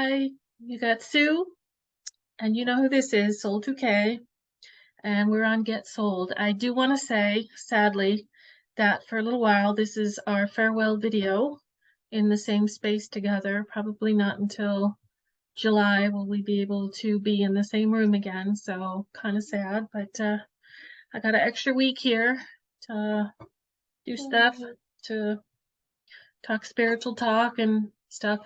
Hi, you got Sue, and you know who this is, Soul.2k, and we're on Get Sold. I do want to say, sadly, that for a little while, this is our farewell video in the same space together. Probably not until July will we be able to be in the same room again, so kind of sad, but I got an extra week here to do stuff, to talk spiritual talk and stuff.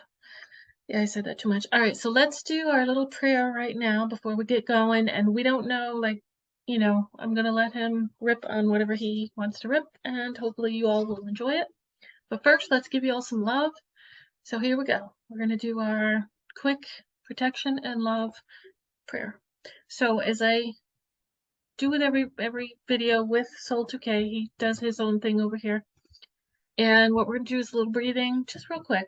Yeah, I said that too much. All right, so let's do our little prayer right now before we get going. And we don't know, like, I'm going to let him rip on whatever he wants to rip, and hopefully you all will enjoy it. But first, let's give you all some love. So here we go. We're going to do our quick protection and love prayer. So as I do with every video with Soul.2k, he does his own thing over here. And what we're going to do is a little breathing, just real quick.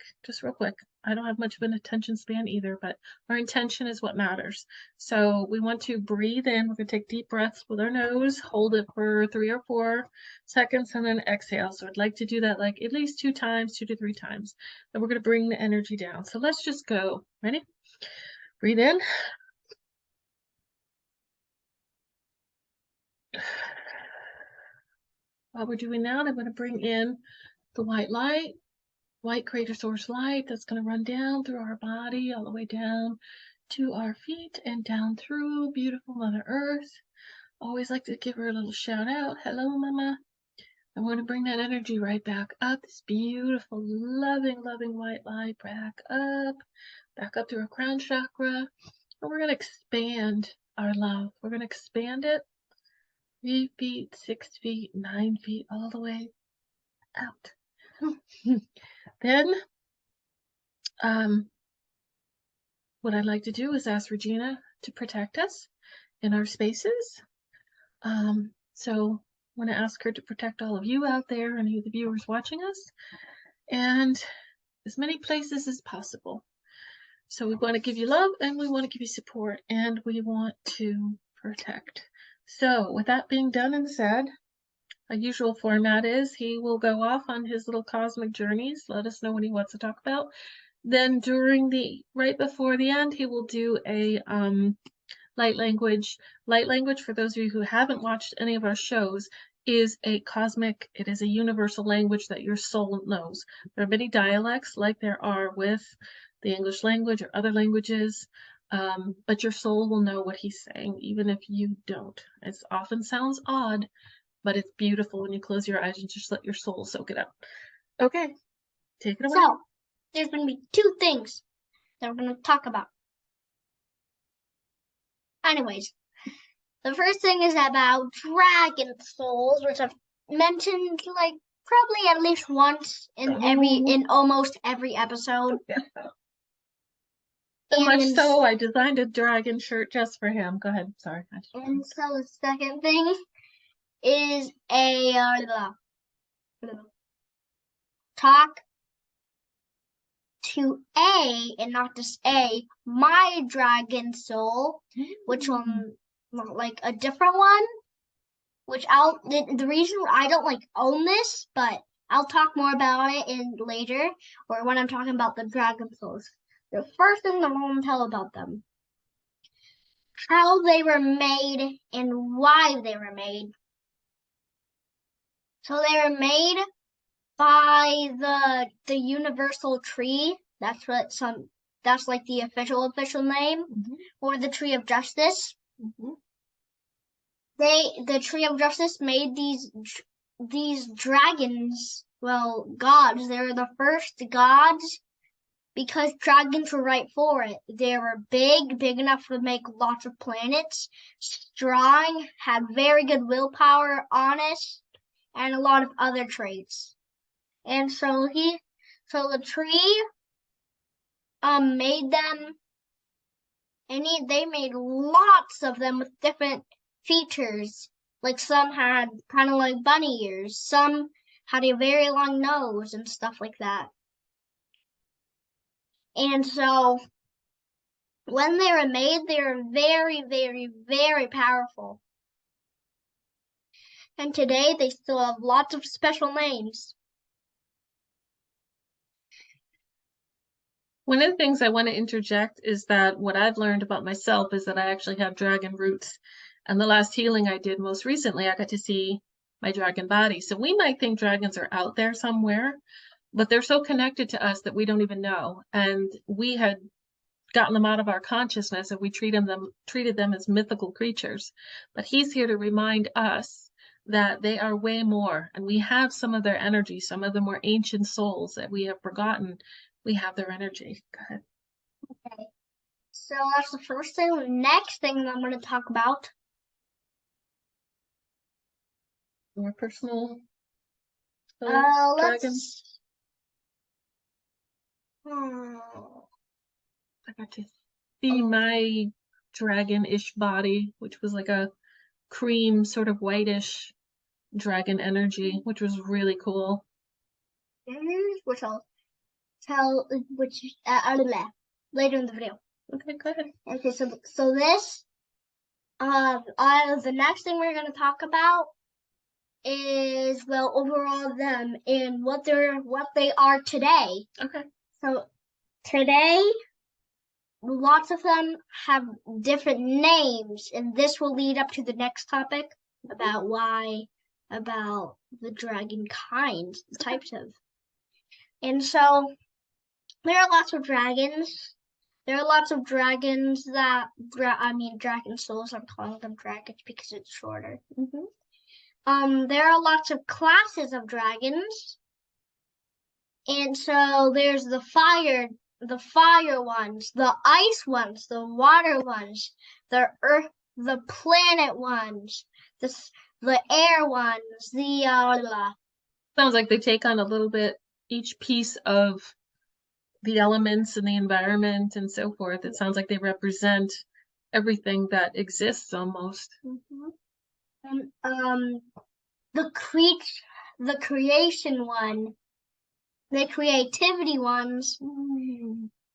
I don't have much of an attention span either, but our intention is what matters. So we want to breathe in. We're going to take deep breaths with our nose, hold it for 3 or 4 seconds, and then exhale. So I'd like to do that like at least 2 times, 2 to 3 times. And we're going to bring the energy down. So let's just go. Ready? Breathe in. While we're doing that, I'm going to bring in the white light. White creator source light that's going to run down through our body all the way down to our feet and down through beautiful Mother Earth. Always like to give her a little shout out. Hello, Mama. I want to bring that energy right back up. This beautiful, loving, loving white light back up through our crown chakra. And we're going to expand our love. We're going to expand it 3 feet, 6 feet, 9 feet, all the way out. Then, what I'd like to do is ask Regina to protect us in our spaces. So I want to ask her to protect all of you out there and you, the viewers watching us, and as many places as possible. So we want to give you love, and we want to give you support, and we want to protect. So with that being done and said, a usual format is he will go off on his little cosmic journeys, let us know what he wants to talk about. Then right before the end, he will do a light language. Light language, for those of you who haven't watched any of our shows, is it is a universal language that your soul knows. There are many dialects like there are with the English language or other languages, but your soul will know what he's saying, even if you don't. It often sounds odd, but it's beautiful when you close your eyes and just let your soul soak it up. Okay, take it away. So, there's going to be 2 things that we're going to talk about. Anyways, the first thing is about dragon souls, which I've mentioned like probably at least once in almost every episode. Yeah. So much so, I designed a dragon shirt just for him. Go ahead. Sorry. And so the second thing is talk to and not just my dragon soul, which like a different one, which the reason I don't like own this, but I'll talk more about it in later, or when I'm talking about the dragon souls. The first thing I want to tell about them, how they were made and why they were made. So they were made by the universal tree. That's like the official name, or the tree of justice. The tree of justice made these dragons, well, gods. They were the first gods because dragons were right for it. They were big enough to make lots of planets, strong, had very good willpower, honest, and a lot of other traits. And so the tree made them, and they made lots of them with different features. Like some had kind of like bunny ears, some had a very long nose and stuff like that. And so when they were made, they were very, very, very powerful. And today they still have lots of special names. One of the things I want to interject is that what I've learned about myself is that I actually have dragon roots. And the last healing I did most recently, I got to see my dragon body. So we might think dragons are out there somewhere, but they're so connected to us that we don't even know. And we had gotten them out of our consciousness and we treated them as mythical creatures. But he's here to remind us that they are way more, and we have some of their energy, some of the more ancient souls that we have forgotten. We have their energy. Go ahead. Okay. So that's the first thing. The next thing I'm going to talk about. More personal dragons. I got to see my dragon-ish body, which was like a cream, sort of whitish dragon energy, which was really cool. Which I'll tell later in the video. Okay, go ahead. Okay, so this the next thing we're going to talk about is, well, overall them and what they are today. Okay. So today, lots of them have different names, and this will lead up to the next topic about the dragon kinds, the types of. And so there are lots of dragons. There are lots of dragons that, dragon souls. I'm calling them dragons because it's shorter. There are lots of classes of dragons. And so there's the fire ones, the ice ones, the water ones, the earth, the planet ones, the air ones, Sounds like they take on a little bit each piece of the elements and the environment and so forth. It sounds like they represent everything that exists almost. And the creation one, the creativity ones,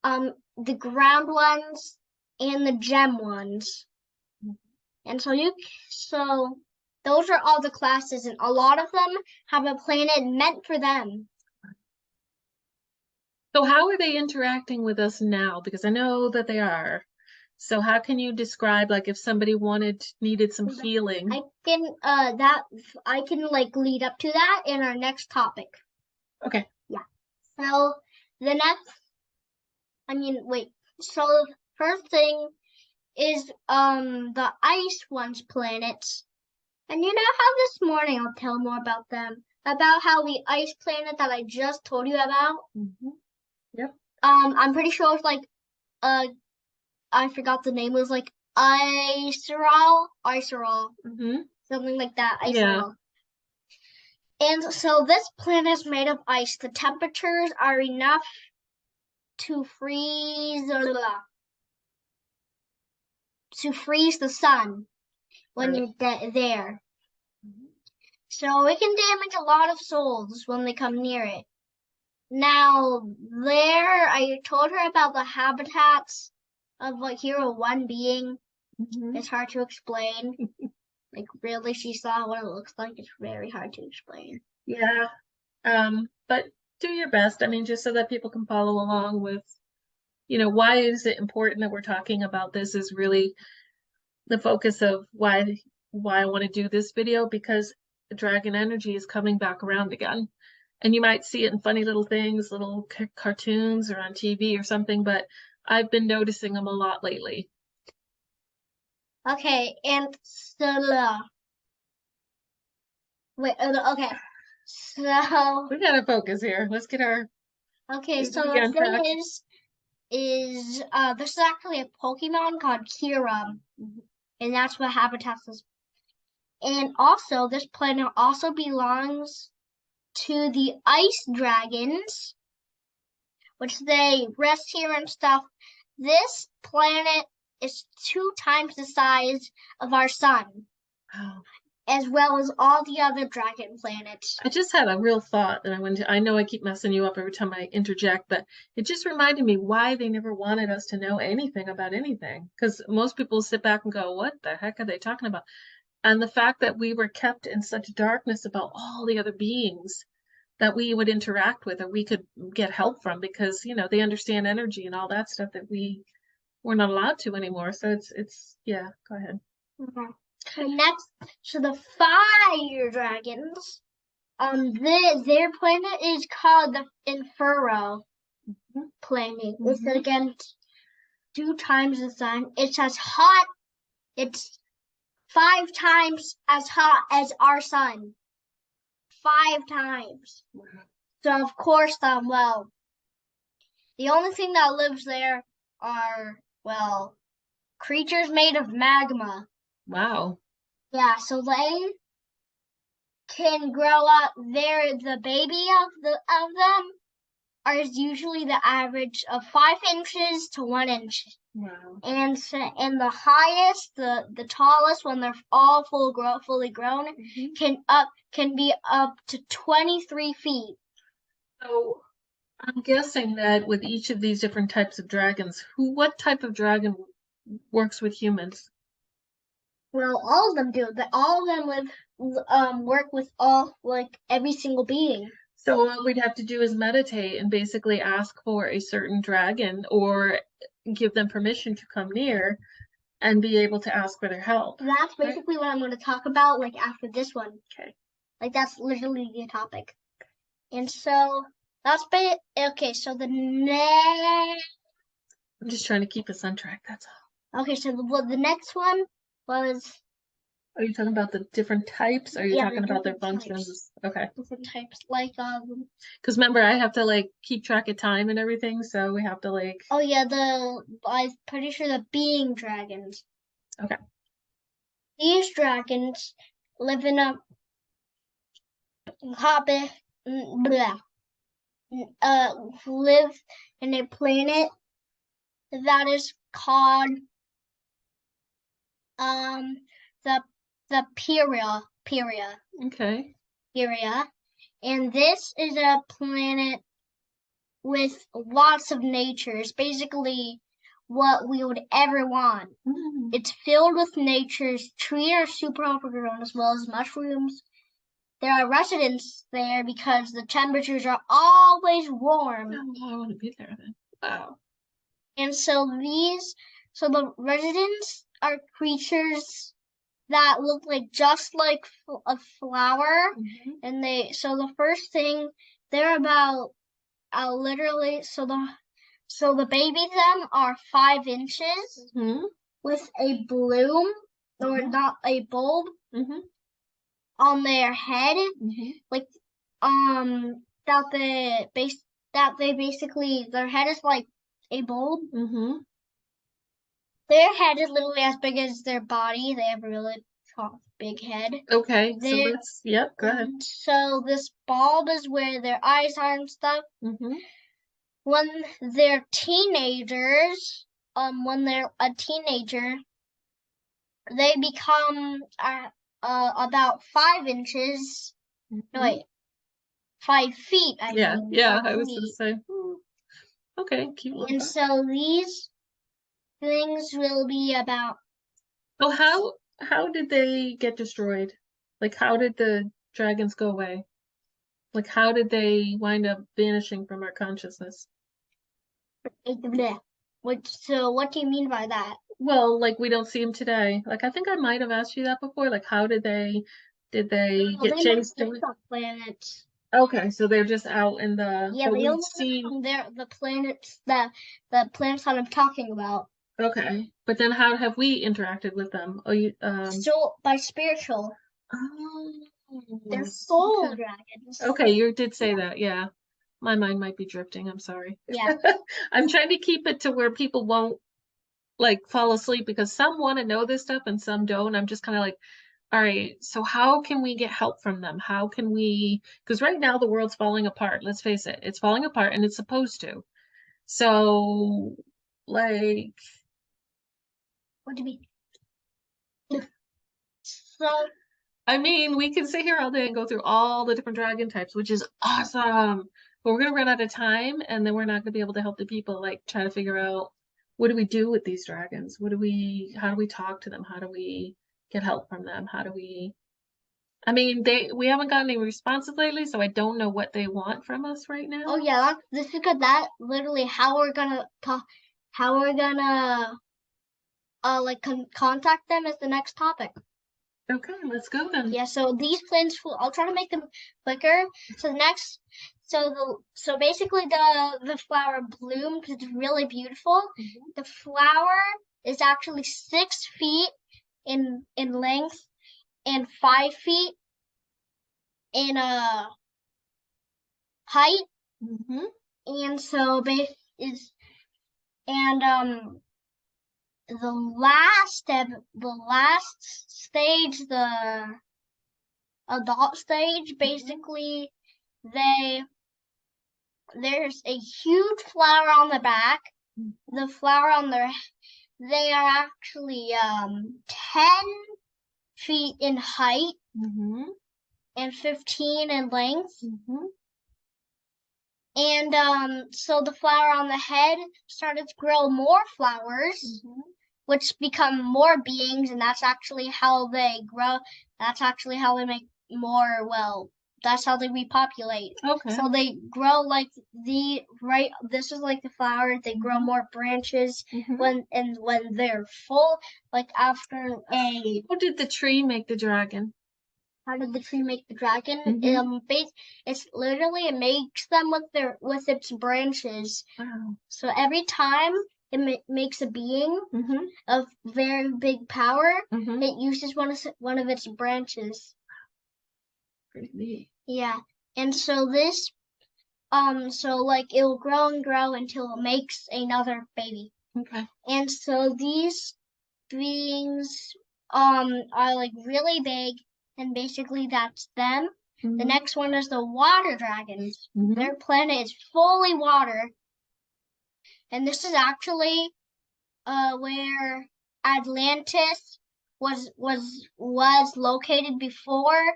the ground ones, and the gem ones. And so those are all the classes, and a lot of them have a planet meant for them. So how are they interacting with us now? Because I know that they are. So how can you describe, like, if somebody needed some healing? I can lead up to that in our next topic. Okay. Yeah. So so the first thing is the ice one's planets. And you know how this morning I'll tell more about them, about how the ice planet that I just told you about. Yep. I'm pretty sure it's like I forgot the name. It was like Iceral, something like that. Iceral. Yeah. And so this planet is made of ice. The temperatures are enough to freeze the sun when you're there. So it can damage a lot of souls when they come near it. Now, I told her about the habitats of Hero 1 being. It's hard to explain. Really, she saw what it looks like. It's very hard to explain. Yeah. But do your best. I mean, just so that people can follow along with, why is it important that we're talking about this is really the focus of why I want to do this video, because dragon energy is coming back around again. And you might see it in funny little things, little cartoons or on TV or something, but I've been noticing them a lot lately. Okay, and so okay. So we gotta focus here. Let's get our so the thing is there's actually a Pokemon called Kira, and that's what habitats is. And also, this planet also belongs to the ice dragons, which they rest here and stuff. This planet is 2 times the size of our sun. Wow. As well as all the other dragon planets. I just had a real thought that I know I keep messing you up every time I interject, but it just reminded me why they never wanted us to know anything about anything. Because most people sit back and go, what the heck are they talking about? And the fact that we were kept in such darkness about all the other beings that we would interact with or we could get help from because, they understand energy and all that stuff that we're not allowed to anymore. So it's yeah, go ahead. Okay. So the fire dragons, their planet is called the Infero planet. It's again 2 times the sun. It's as hot. It's 5 times as hot as our sun. 5 times. So of course, the only thing that lives there are creatures made of magma. Wow. Yeah, so they can grow up. The baby of them is usually the average of 5 inches to 1 inch. Wow. And the highest, the tallest, when they're all fully grown, can be up to 23 feet. So I'm guessing that with each of these different types of dragons, what type of dragon works with humans? Well, all of them do. All of them work with every single being. So all we'd have to do is meditate and basically ask for a certain dragon or give them permission to come near and be able to ask for their help. That's basically what I'm going to talk about after this one. Okay. That's literally the topic. And so that's okay, so the next I'm just trying to keep us on track, that's all. Okay, so the next one was Are you talking about the different types? Or are you talking about their functions? Okay. Different types, because remember, I have to keep track of time and everything, so we have to Oh yeah, I'm pretty sure the being dragons. Okay. These dragons live in a hobbit, live in a planet that is called the Pyria. Okay. Pyria. And this is a planet with lots of nature. It's basically what we would ever want. It's filled with nature's trees are super overgrown as well as mushrooms. There are residents there because the temperatures are always warm. Oh, I want to be there then. Wow. And so the residents are creatures that look just like a flower. And the first thing, they're about literally, so the baby them are 5 inches with a bloom or not a bulb on their head, that they basically, their head is like a bulb. Their head is literally as big as their body. They have a really big head. Okay, so yep, go ahead. So this bulb is where their eyes are and stuff. When they're teenagers, when they're a teenager, they become about 5 inches. No, wait, 5 feet. I was gonna say. Okay, keep looking. And so these things will be about. So how did they get destroyed? How did the dragons go away? How did they wind up vanishing from our consciousness? So what do you mean by that? Well, we don't see them today. I think I might have asked you that before. How did they get chased away? Planets. Okay, so they're just out in the. Yeah, they only live from the planets that I'm talking about. Okay, but then how have we interacted with them? Oh, So by spiritual. Oh, they're soul dragons. Okay, you did say that. Yeah, my mind might be drifting. I'm sorry. Yeah. I'm trying to keep it to where people won't fall asleep because some want to know this stuff and some don't. I'm just kind of all right, so how can we get help from them? How can we, because right now the world's falling apart. Let's face it, it's falling apart and it's supposed to. So, what do you mean? So, I mean, we can sit here all day and go through all the different dragon types, which is awesome. But we're gonna run out of time, and then we're not gonna be able to help the people try to figure out what do we do with these dragons? How do we talk to them? How do we get help from them? How do we I mean, we haven't gotten any responses lately, so I don't know what they want from us right now. Oh yeah, this is good. That literally how we're gonna talk, how we're gonna like contact them is the next topic. Okay, let's go then. Yeah, so these plants, I'll try to make them quicker. So so basically the flower blooms. It's really beautiful. The flower is actually 6 feet in length and 5 feet in height. And so is and the last stage, the adult stage, basically they there's a huge flower on the back. The flower on their they are actually 10 feet in height and 15 in length. And so the flower on the head started to grow more flowers, which become more beings, and that's actually how they grow. That's actually how they make more, well, that's how they repopulate. Okay. So they grow like this is like the flower, they grow more branches when they're full, like after a How did the tree make the dragon? How did the tree make the dragon? It's literally it makes them with its branches. Wow. So every time it makes a being of very big power, it uses one of its branches. Pretty neat. Yeah, and so so like it will grow and grow until it makes another baby. Okay. And so these beings are like really big, and basically that's them. The next one is the water dragons. Their planet is fully water, and this is actually where Atlantis was located before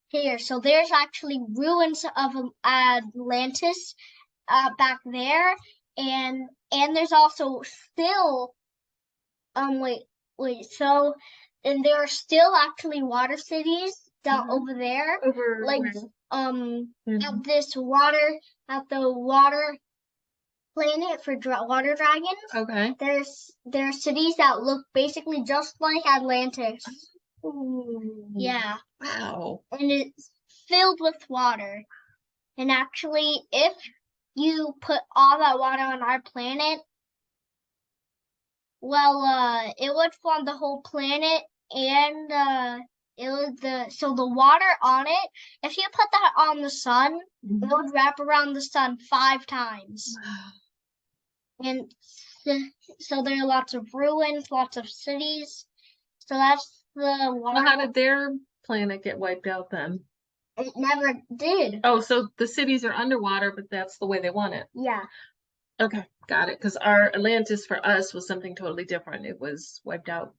here. So there's actually ruins of Atlantis back there, and there's also still so and there are still actually water cities down over there, like at at the water planet for water dragons. Okay. There are cities that look basically just like Atlantis. Ooh. Yeah. Wow. And it's filled with water. And actually, if you put all that water on our planet, well, it would form the whole planet, and so the water on it. If you put that on the sun, it would wrap around the sun 5 times. Wow. And so there are lots of ruins, lots of cities. So that's the water. Well, how did their planet get wiped out then? It never did. Oh, so the cities are underwater, but that's the way they want it. Yeah. Okay, got it. Because our Atlantis for us was something totally different. It was wiped out.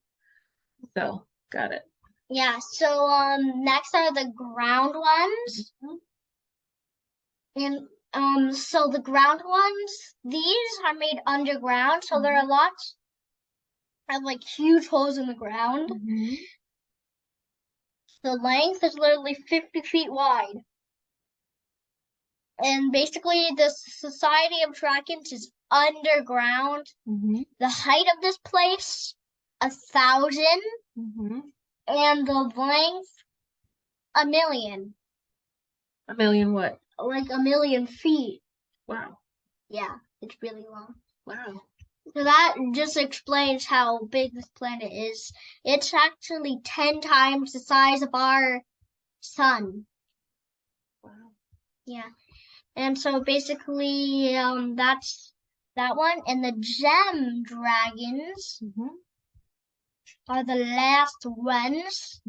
So, got it. Yeah, so next are the ground ones. And so the ground ones, these are made underground, so there are lots of like huge holes in the ground. The length is literally 50 feet wide. And basically the Society of Dragons is underground. The height of this place, 1,000. And the length, 1,000,000. 1,000,000 what? Like 1,000,000 feet. Wow. Yeah, it's really long. Wow. So that just explains how big this planet is. It's actually 10 times the size of our sun. Wow. Yeah. And so basically, that's that one. And the gem dragons are the last ones.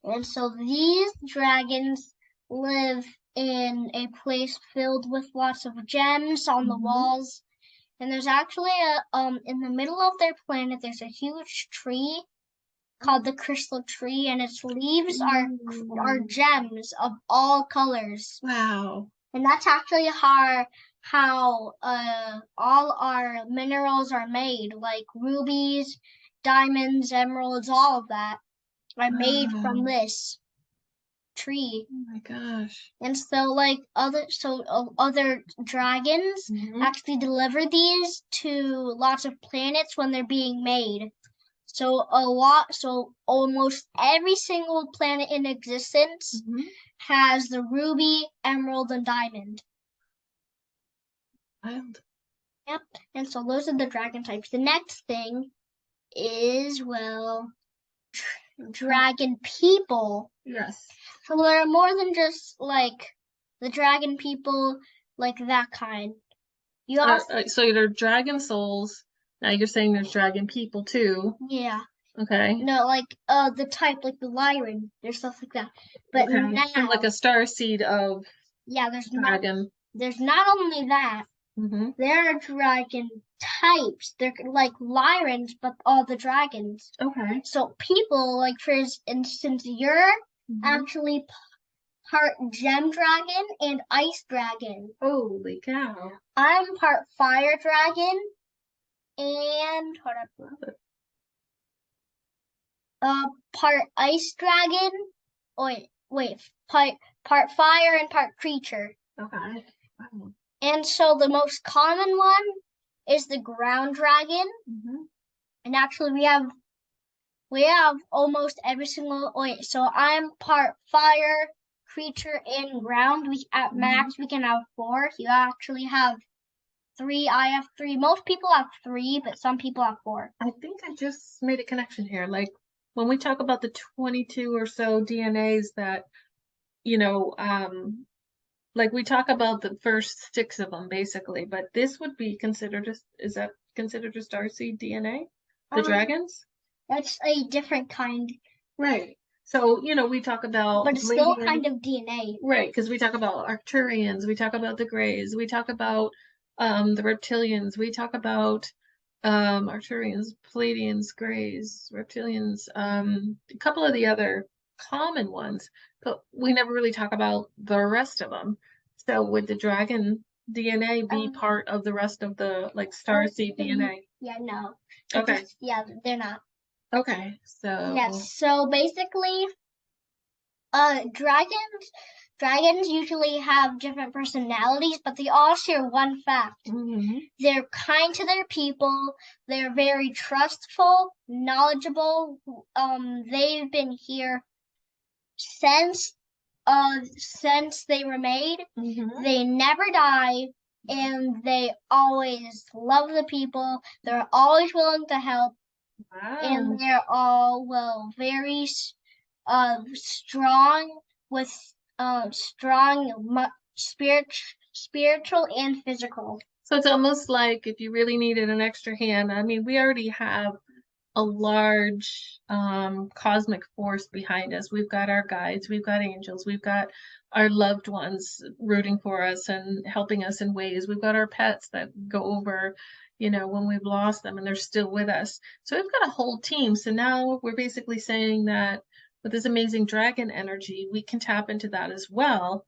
And so these dragons live in a place filled with lots of gems on the walls. And there's actually in the middle of their planet, there's a huge tree called the crystal tree, and its leaves are gems of all colors. Wow. And that's actually how all our minerals are made, like rubies, diamonds, emeralds, all of that are made from this. tree. Oh my gosh. And so like other dragons actually deliver these to lots of planets when they're being made. So almost every single planet in existence has the ruby, emerald, and diamond. Wild. Yep. And so those are the dragon types. The next thing is, well, dragon people. Yes. So there are more than just like the dragon people, like that kind. You also, So there are dragon souls. Now you're saying there's dragon people too. yeah. Okay. No, like the type, like the Lyran, there's stuff like that. But Okay. now, So like a star seed of yeah, there's dragon. there's not only that. There are dragon types. They're like Lyrans, but all the dragons. Okay. So people, like for instance, you're actually part gem dragon and ice dragon. Holy cow. I'm part fire dragon and part ice dragon. Wait, part fire and part creature. Okay. Wow. And so the most common one is the ground dragon. And actually we have almost every single so I'm part fire, creature, and ground. We at max we can have 4. You actually have 3. I have 3. Most people have 3, but some people have 4. I think I just made a connection here. Like when we talk about the 22 or so DNAs that, like we talk about the first 6 of them basically, but this would be considered is that considered a starseed DNA? The dragons? That's a different kind. Right. So, we talk about but it's still kind of DNA. Right, because we talk about Arcturians, we talk about the Greys, we talk about the Reptilians, we talk about Arcturians, Palladians, Greys, Reptilians, a couple of the other common ones, but we never really talk about the rest of them. So would the dragon DNA be part of the rest of the like starseed DNA? Yeah, no. Okay. Yeah, they're not. Okay, so yes. So basically, dragons usually have different personalities, but they all share one fact. They're kind to their people. They're very trustful, knowledgeable. They've been here since they were made. They never die, and they always love the people. They're always willing to help. Wow. And they're all very strong with strong spiritual and physical. So it's almost like if you really needed an extra hand. I mean, we already have a large cosmic force behind us. We've got our guides, we've got angels, we've got our loved ones rooting for us and helping us in ways. We've got our pets that go over, when we've lost them and they're still with us. So we've got a whole team. So now we're basically saying that with this amazing dragon energy, we can tap into that as well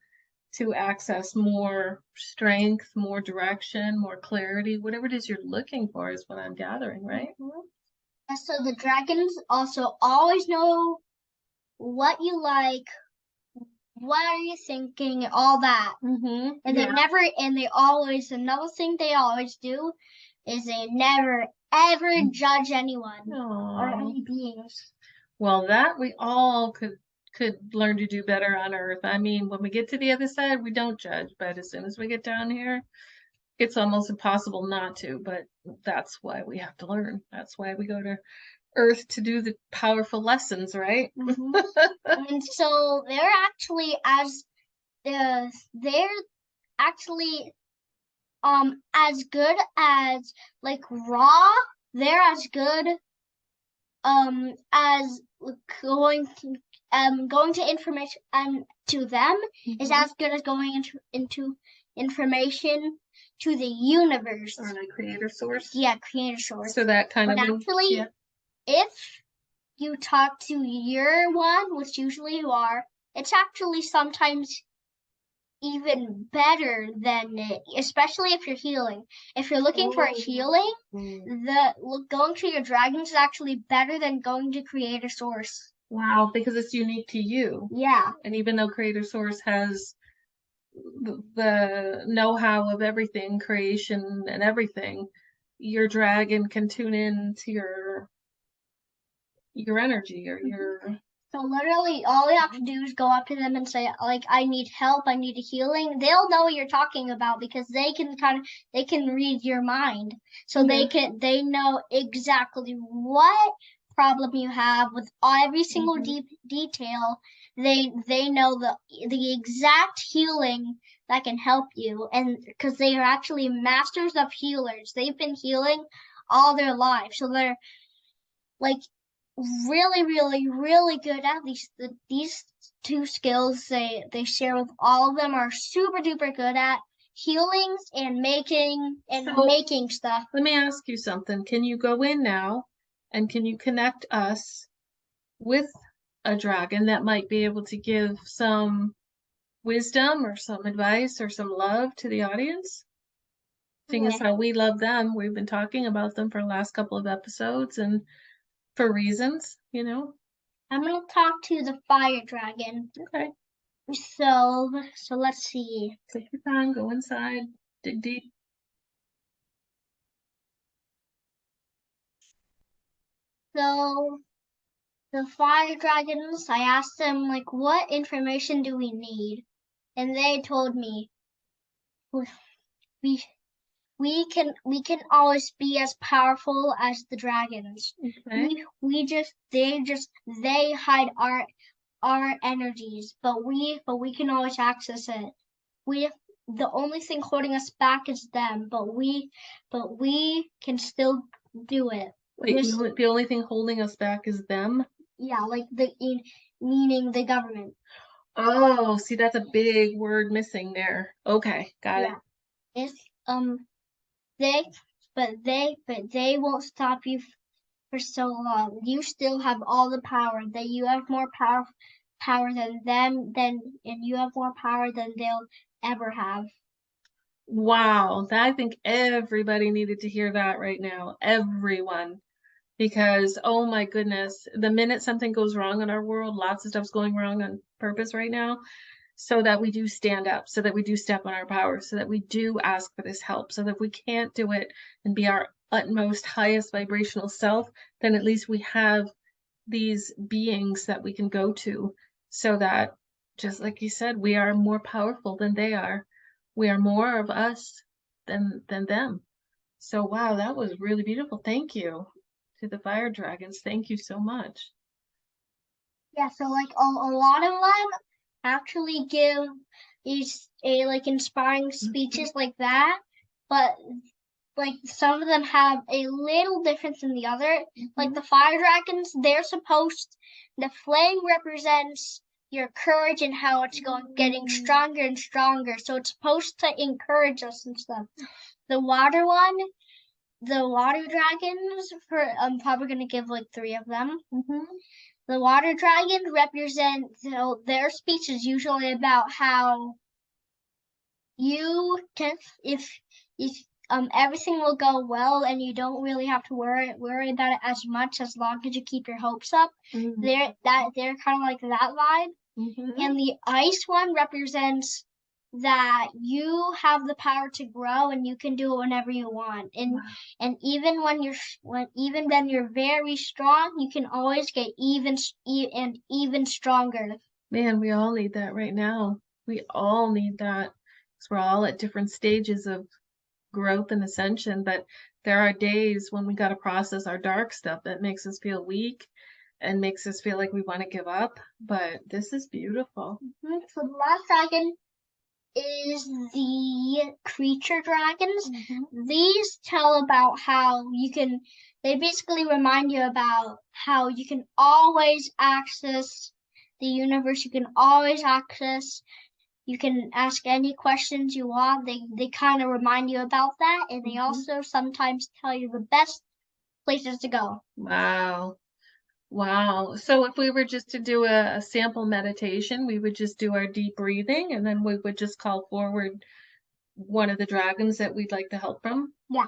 to access more strength, more direction, more clarity, whatever it is you're looking for is what I'm gathering, right? So the dragons also always know what you like, what are you thinking, all that. And another thing they always do is they never ever judge anyone or any beings. Well, that we all could learn to do better on Earth. I mean, when we get to the other side, we don't judge, but as soon as we get down here, it's almost impossible not to, but that's why we have to learn. That's why we go to Earth to do the powerful lessons, right? And so they're actually as good as like raw. They're as good as going to information to them is as good as going into information to the universe. Or the creator source. Yeah, creator source. So that kind but of actually, if you talk to your one, which usually you are, it's actually sometimes even better than it, especially if you're healing. If you're looking for a healing, going to your dragons is actually better than going to creator source. Wow, because it's unique to you. Yeah. And even though Creator Source has the know-how of everything, creation and everything, your dragon can tune in to your energy or your So literally all you have to do is go up to them and say, like, I need help, I need a healing. They'll know what you're talking about because they can read your mind. So they know exactly what problem you have with every single detail. They know the exact healing that can help you, and because they are actually masters of healers. They've been healing all their lives. So they're like really, really, really good at these two skills they share with all of them are super duper good at healings and making stuff. Let me ask you something. Can you go in now and can you connect us with a dragon that might be able to give some wisdom or some advice or some love to the audience? Seeing as how we love them, we've been talking about them for the last couple of episodes and for reasons, you know. I'm gonna talk to the fire dragon. Okay. So let's see. Take your time, go inside, dig deep. So the fire dragons, I asked them like, what information do we need? And they told me we we can always be as powerful as the dragons. Okay. They hide our energies, but we can always access it. The only thing holding us back is them, but we can still do it. Wait, the only thing holding us back is them? Yeah, like meaning the government. Oh, see, that's a big word missing there. Okay, got it. It's they they won't stop you for so long. You still have all the power. That you have more power than them, and you have more power than they'll ever have. Wow, I think everybody needed to hear that right now. Everyone. Because, oh my goodness, the minute something goes wrong in our world, lots of stuff's going wrong on purpose right now, so that we do stand up, so that we do step on our power, so that we do ask for this help, so that if we can't do it and be our utmost highest vibrational self, then at least we have these beings that we can go to, so that, just like you said, we are more powerful than they are. We are more of us than them. So wow, that was really beautiful. Thank you to the fire dragons. Thank you so much. Yeah, so like a lot of them actually give these like inspiring speeches like that, but like some of them have a little difference in the other. Like the fire dragons, the flame represents your courage and how it's getting stronger and stronger. So it's supposed to encourage us and stuff. The water one, the water dragons, I'm probably gonna give like 3 of them. The water dragons represent, so their speech is usually about how you can, if everything will go well and you don't really have to worry about it as much as long as you keep your hopes up. They're kind of like that vibe. And the ice one represents that you have the power to grow and you can do it whenever you want. And even when you're very strong, you can always get even stronger. Man, we all need that right now. We all need that because we're all at different stages of growth and ascension. But there are days when we got to process our dark stuff that makes us feel weak and makes us feel like we want to give up. But this is beautiful. So the last dragon is the creature dragons. These tell about how they basically remind you about how you can always access the universe. You can always access, you can ask any questions you want. They kind of remind you about that. And they also sometimes tell you the best places to go. Wow. Wow. So if we were just to do a sample meditation, we would just do our deep breathing and then we would just call forward one of the dragons that we'd like to help from? Yeah.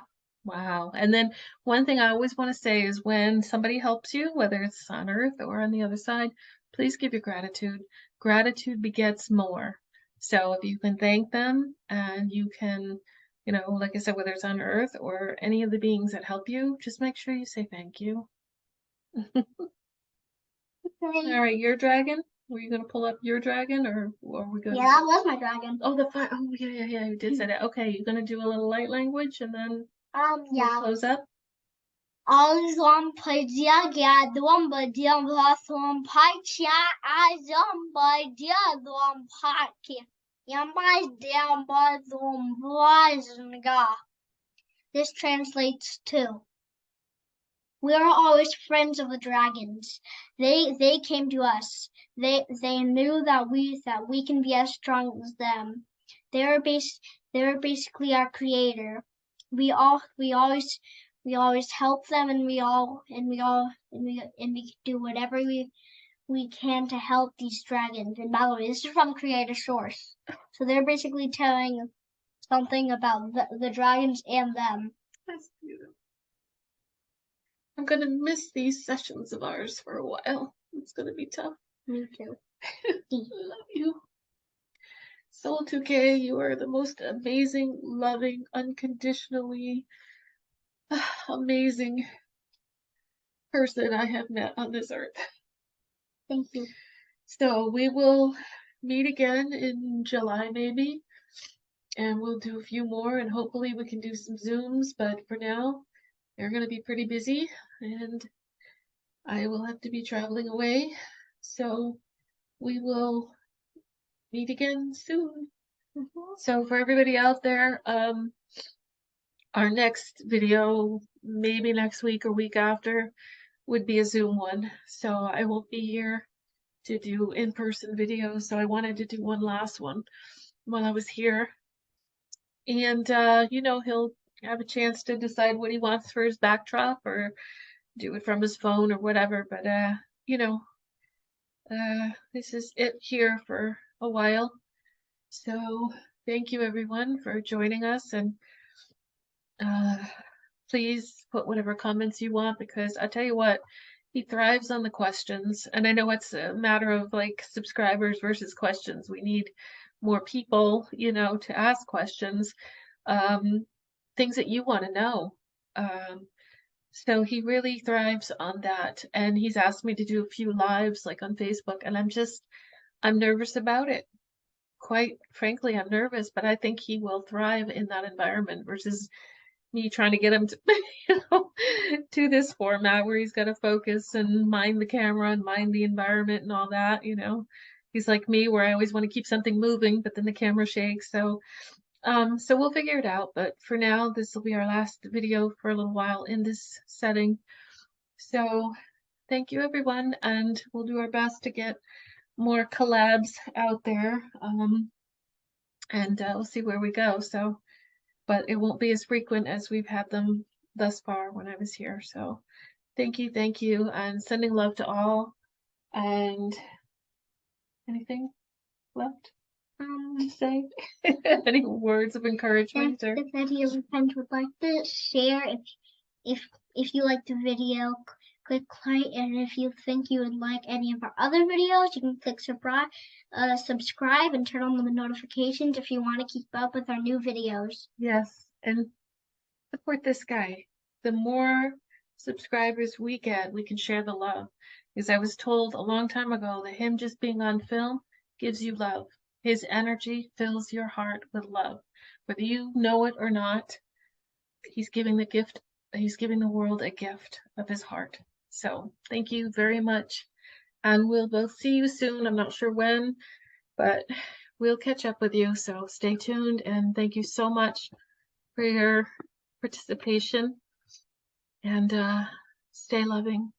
Wow. And then one thing I always want to say is when somebody helps you, whether it's on earth or on the other side, please give your gratitude. Gratitude begets more. So if you can thank them and you can, like I said, whether it's on earth or any of the beings that help you, just make sure you say thank you. Okay. All right, your dragon. Were you going to pull up your dragon or are we going Yeah, that was my dragon. Oh, the fire. Oh, yeah, you did say that. Okay, you're going to do a little light language and then we'll Yeah. close up. Azom padia gadom badia vasom pacha azom badia dom paki. Yamai dam bazom blazonga. This translates to we are always friends of the dragons. They came to us. They knew that we can be as strong as them. They're basically our creator. We always help them, and we do whatever we can to help these dragons. And by the way, this is from Creator Source. So they're basically telling something about the dragons and them. That's beautiful. I'm gonna miss these sessions of ours for a while. It's gonna be tough. Me too. Love you. Soul.2k, you are the most amazing, loving, unconditionally amazing person I have met on this earth. Thank you. So we will meet again in July maybe, and we'll do a few more, and hopefully we can do some Zooms, but for now, they're gonna be pretty busy, and I will have to be traveling away. So we will meet again soon. So for everybody out there, our next video, maybe next week or week after, would be a Zoom one. So I won't be here to do in-person videos. So I wanted to do one last one while I was here. And he'll have a chance to decide what he wants for his backdrop or do it from his phone or whatever. But this is it here for a while. So thank you everyone for joining us, and please put whatever comments you want, because I tell you what, he thrives on the questions. And I know it's a matter of like subscribers versus questions. We need more people, to ask questions, things that you want to know. So he really thrives on that. And he's asked me to do a few lives like on Facebook, and I'm nervous about it. Quite frankly, I'm nervous, but I think he will thrive in that environment versus me trying to get him to, to this format where he's got to focus and mind the camera and mind the environment and all that. He's like me, where I always want to keep something moving, but then the camera shakes. So we'll figure it out. But for now, this will be our last video for a little while in this setting. So thank you everyone, and we'll do our best to get more collabs out there. And we'll see where we go. So, but it won't be as frequent as we've had them thus far when I was here. So thank you, and sending love to all. And anything left to say? Any words of encouragement? If any of your friends would like to share, if you like the video, click like, and if you think you would like any of our other videos, you can click subscribe and turn on the notifications if you want to keep up with our new videos. Yes, and support this guy. The more subscribers we get, we can share the love. Because I was told a long time ago that him just being on film gives you love. His energy fills your heart with love. Whether you know it or not, he's giving the world a gift of his heart. So thank you very much. And we'll both see you soon. I'm not sure when, but we'll catch up with you. So stay tuned, and thank you so much for your participation, and stay loving.